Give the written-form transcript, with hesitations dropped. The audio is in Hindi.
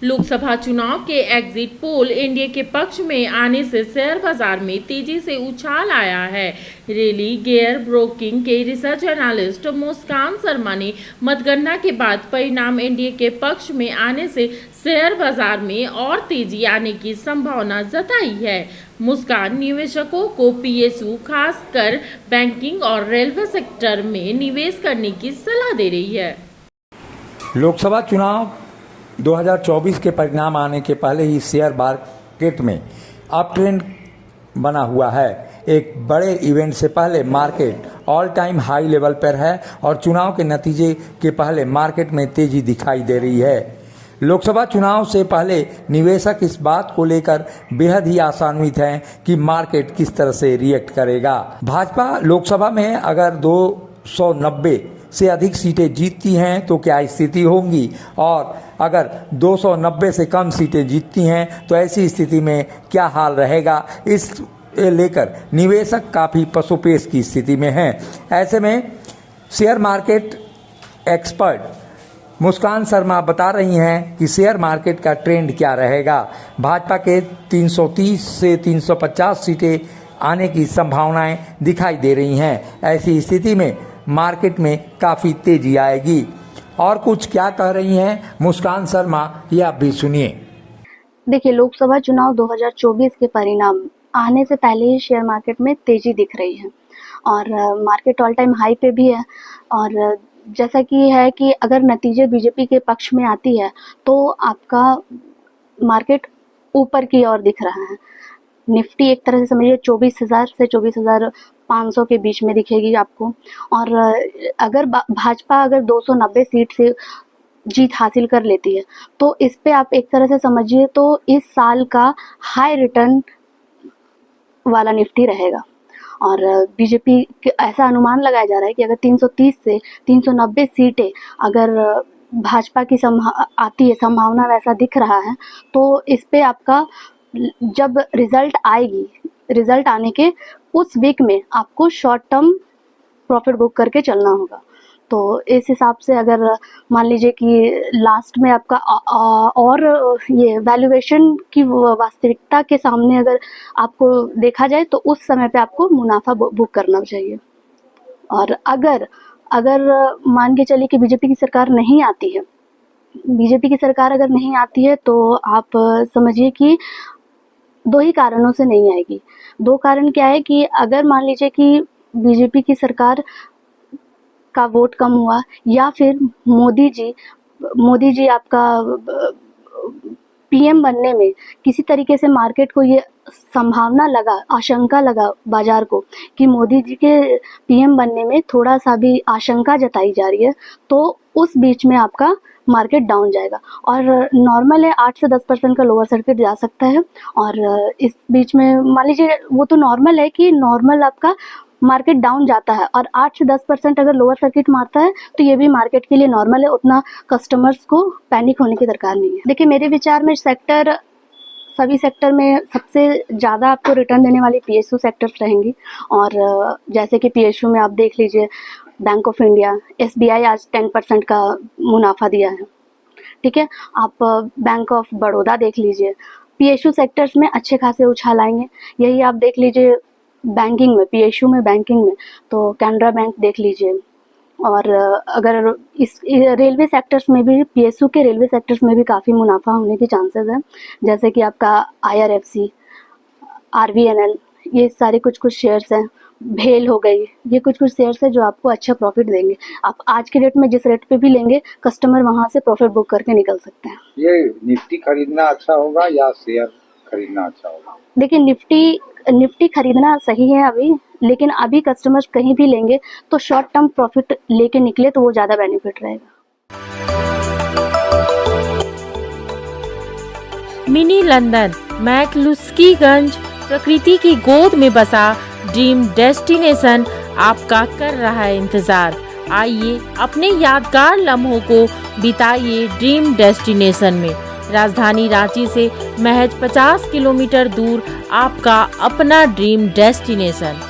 लोकसभा चुनाव के एग्जिट पोल एनडीए के पक्ष में आने से शेयर बाजार में तेजी से उछाल आया है। रेली गेयर ब्रोकिंग के रिसर्च एनालिस्ट मुस्कान शर्मा ने मतगणना के बाद परिणाम एनडीए के पक्ष में आने से शेयर बाजार में और तेजी आने की संभावना जताई है। मुस्कान निवेशकों को पीएसयू खासकर बैंकिंग और रेलवे सेक्टर में निवेश करने की सलाह दे रही है। लोकसभा चुनाव 2024 के परिणाम आने के पहले ही शेयर मार्केट में अप ट्रेंड बना हुआ है। एक बड़े इवेंट से पहले market all time high level पर है और चुनाव के नतीजे के पहले मार्केट में तेजी दिखाई दे रही है। लोकसभा चुनाव से पहले निवेशक इस बात को लेकर बेहद ही आशान्वित हैं कि मार्केट किस तरह से रिएक्ट करेगा। भाजपा लोकसभा में अगर 290 से अधिक सीटें जीतती हैं तो क्या स्थिति होगी, और अगर 290 से कम सीटें जीतती हैं तो ऐसी स्थिति में क्या हाल रहेगा, इस लेकर निवेशक काफ़ी पसोपेश की स्थिति में हैं। ऐसे में शेयर मार्केट एक्सपर्ट मुस्कान शर्मा बता रही हैं कि शेयर मार्केट का ट्रेंड क्या रहेगा। भाजपा के 330 से 350 सीटें आने की संभावनाएं दिखाई दे रही हैं। ऐसी स्थिति में मार्केट में काफ़ी तेजी आएगी। और कुछ क्या कह रही हैं मुस्कान शर्मा, ये आप भी सुनिए। देखिए, लोकसभा चुनाव 2024 के परिणाम आने से पहले ही शेयर मार्केट में तेजी दिख रही है और मार्केट ऑल टाइम हाई पे भी है। और जैसा कि है कि अगर नतीजे बीजेपी के पक्ष में आती है तो आपका मार्केट ऊपर की ओर दिख रहा है। निफ्टी एक तरह से समझिए 24,000 से 24,500 के बीच में दिखेगी आपको। और अगर भाजपा अगर 290 सीट से जीत हासिल कर लेती है तो इस पे आप एक तरह से समझिए तो इस साल का हाई रिटर्न वाला निफ्टी रहेगा। और बीजेपी ऐसा अनुमान लगाया जा रहा है कि अगर 330 से 390 सीटें अगर भाजपा की आती है, संभावना वैसा दिख रहा है, तो इस पे आपका जब रिजल्ट आएगी, रिजल्ट आने के उस वीक में आपको शॉर्ट टर्म प्रॉफिट बुक करके चलना होगा। तो इस हिसाब से अगर मान लीजिए कि लास्ट में आपका और ये वैल्यूएशन की वास्तविकता के सामने अगर आपको देखा जाए तो उस समय पे आपको मुनाफा बुक करना चाहिए। और अगर मान के चलिए कि बीजेपी की सरकार नहीं आती है, बीजेपी की सरकार अगर नहीं आती है तो आप समझिए कि दो ही कारणों से नहीं आएगी। दो कारण क्या है कि अगर मान लीजिए कि बीजेपी की सरकार का वोट कम हुआ या फिर मोदी जी आपका पीएम बनने में किसी तरीके से मार्केट को ये संभावना लगा, आशंका लगा बाजार को कि मोदी जी के पीएम बनने में थोड़ा सा भी आशंका जताई जा रही है, तो उस बीच में आपका मार्केट डाउन जाएगा। और नॉर्मल है 8 से 10% का लोअर सर्किट जा सकता है। और इस बीच में मान लीजिए वो तो नॉर्मल है कि नॉर्मल आपका मार्केट डाउन जाता है और 8 से 10% अगर लोअर सर्किट मारता है तो ये भी मार्केट के लिए नॉर्मल है। उतना कस्टमर्स को पैनिक होने की दरकार नहीं है। देखिए, मेरे विचार में सभी सेक्टर में सबसे ज़्यादा आपको रिटर्न देने वाली पीएसयू सेक्टर्स रहेंगी। और जैसे कि पीएसयू में आप देख लीजिए बैंक ऑफ इंडिया, एसबीआई आज 10% का मुनाफा दिया है, ठीक है। आप बैंक ऑफ बड़ौदा देख लीजिए। पीएसयू सेक्टर्स में अच्छे खासे उछाल आएंगे। यही आप देख लीजिए बैंकिंग में, पीएसयू में बैंकिंग में तो कैनरा बैंक देख लीजिए। और अगर इस रेलवे सेक्टर्स में भी, पीएसयू के रेलवे सेक्टर्स में भी काफ़ी मुनाफा होने के चांसेस हैं। जैसे कि आपका आईआरएफसी, आरवीएनएल, ये सारे कुछ शेयर्स हैं। भेल हो गई, ये कुछ शेयर्स है जो आपको अच्छा प्रॉफिट देंगे। आप आज के डेट में जिस रेट पे भी लेंगे कस्टमर वहाँ से प्रॉफिट बुक करके निकल सकते हैं। ये निफ्टी खरीदना अच्छा होगा या शेयर खरीदना अच्छा होगा? देखिए, निफ्टी खरीदना सही है अभी, लेकिन अभी कस्टमर कहीं भी लेंगे तो शॉर्ट टर्म प्रॉफिट लेके निकले तो वो ज़्यादा बेनिफिट रहेगा। मिनी लंदन मैक्लुस्कीगंज प्रकृति की गोद में बसा ड्रीम डेस्टिनेशन आपका कर रहा है इंतजार। आइए अपने यादगार लम्हों को बिताइए ड्रीम डेस्टिनेशन में। राजधानी रांची से महज 50 किलोमीटर दूर आपका अपना ड्रीम डेस्टिनेशन।